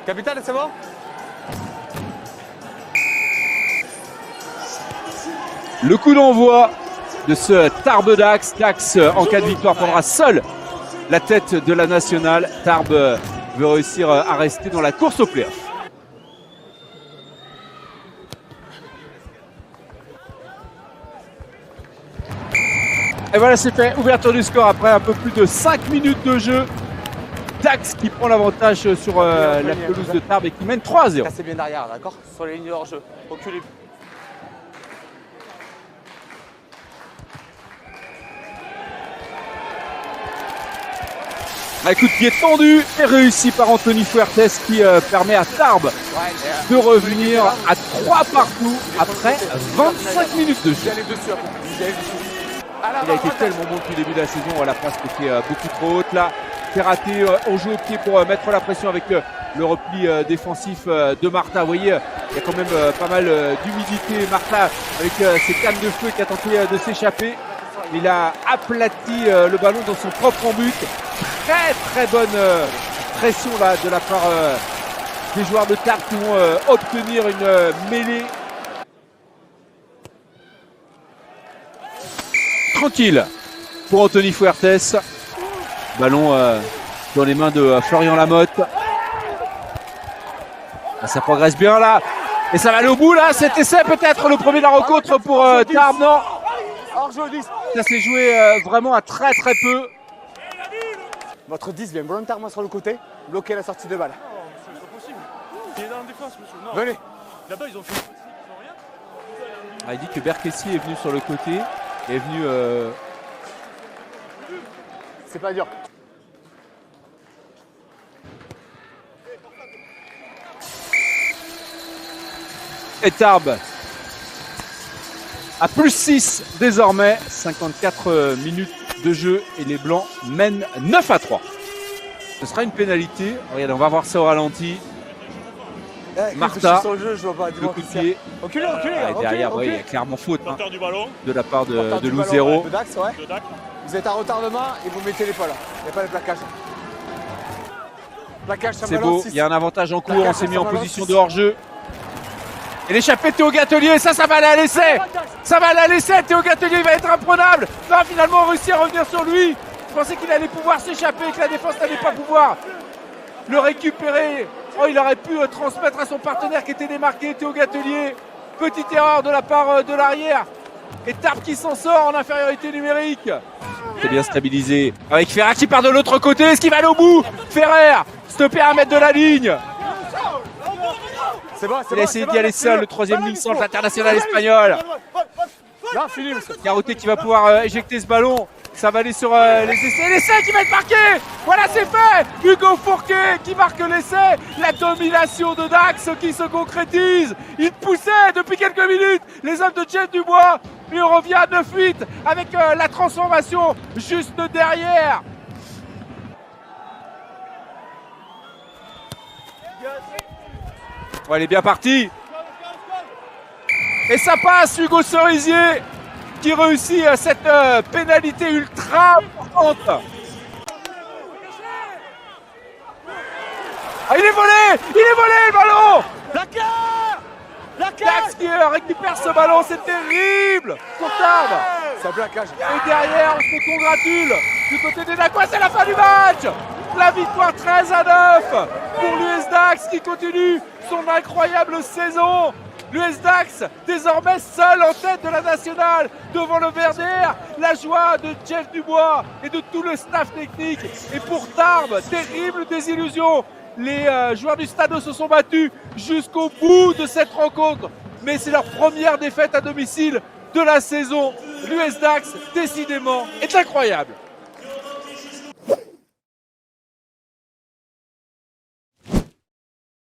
Capitaine, c'est bon? Le coup d'envoi de ce Tarbes Dax. Dax, en cas de victoire, prendra seul la tête de la nationale. Tarbes veut réussir à rester dans la course au play-off. Et voilà, c'est fait. Ouverture du score après un peu plus de 5 minutes de jeu. Dax qui prend l'avantage sur la pelouse de Tarbes et qui mène 3-0. Cassez bien derrière, d'accord? Sur les lignes de hors-jeu. Reculez. Un coup de pied tendu et réussi par Anthony Fuertes qui permet à Tarbes de revenir à 3 partout après 25 minutes de jeu. Il a été tellement bon depuis le début de la saison, la passe était beaucoup trop haute là. Ferraté on joue au pied pour mettre la pression avec le repli défensif de Martha. Vous voyez, il y a quand même pas mal d'humidité. Martha avec ses cannes de feu qui a tenté de s'échapper. Il a aplati le ballon dans son propre embut. Très bonne pression là de la part des joueurs de Tarbes qui vont obtenir une mêlée. Tranquille pour Anthony Fuertes. Ballon dans les mains de Florian Lamotte. Ça progresse bien là. Et ça va aller au bout là. Cet essai peut-être le premier de la rencontre pour Tarbes. Non. Ça s'est joué vraiment à très peu. Votre 10 vient volontairement sur le côté, bloquer la sortie de balle. Non, monsieur, c'est pas possible. Il est dans la défense, monsieur. Non. Venez. Là-bas, ils ont fait rien. Il dit que Berkessi est venu sur le côté. Est venu. C'est pas dur. Et Tarbes à plus 6 désormais. 54 minutes de jeu et les Blancs mènent 9-3. Ce sera une pénalité. Regardez, on va voir ça au ralenti. Martha, sur le jeu, je vois pas. le coup de pied. Reculez, Et derrière, ouais, il y a clairement faute Porteur du ballon. de la part de Porteur du Luzero. ballon, de Dax, ouais. De Dax. Vous êtes à retardement et vous mettez l'épaule. Il n'y a pas de plaquage. Plaquage, ça me C'est beau, balance il y a un avantage en cours. Plaquage, On s'est mis ça en me position balance de hors-jeu. Et l'échappée de Théo Gatelier, ça va aller à l'essai. Ça va aller à l'essai. Théo Gatelier va être imprenable. Va finalement réussir à revenir sur lui. Je pensais qu'il allait pouvoir s'échapper, que la défense n'allait pas pouvoir le récupérer. Oh, il aurait pu transmettre à son partenaire qui était démarqué, Théo Gatelier. Petite erreur de la part de l'arrière. Et Tarbes qui s'en sort en infériorité numérique. C'est bien stabilisé. Avec Ferrer qui part de l'autre côté. Est-ce qu'il va aller au bout? Ferrer, stoppé à 1 mètre de la ligne. C'est bon, c'est Il a essayé d'y aller seul, le troisième ligne centre international espagnol. Là, Philippe. Garouté qui va pouvoir éjecter ce ballon. Ça va aller sur les essais. L'essai qui va être marqué. Voilà, c'est fait. Hugo Fourquet qui marque l'essai. La domination de Dax qui se concrétise. Il poussait depuis quelques minutes les hommes de Jeff Dubois. Et on revient à 9-8 avec la transformation juste derrière. Ouais, il est bien parti. Et ça passe, Hugo Cerisier qui réussit cette pénalité ultra importante. Ah, il est volé le ballon. Dax qui récupère ce ballon, c'est terrible pour Tarbes. Ça plaquage. Et derrière, on se congratule du côté des Dacois, c'est la fin du match. La victoire 13-9 pour l'US Dax qui continue son incroyable saison. L'US Dax désormais seul en tête de la nationale devant le Verder. La joie de Jeff Dubois et de tout le staff technique. Et pour Tarbes, terrible désillusion. Les joueurs du Stade se sont battus jusqu'au bout de cette rencontre. Mais c'est leur première défaite à domicile de la saison. L'US Dax, décidément, est incroyable.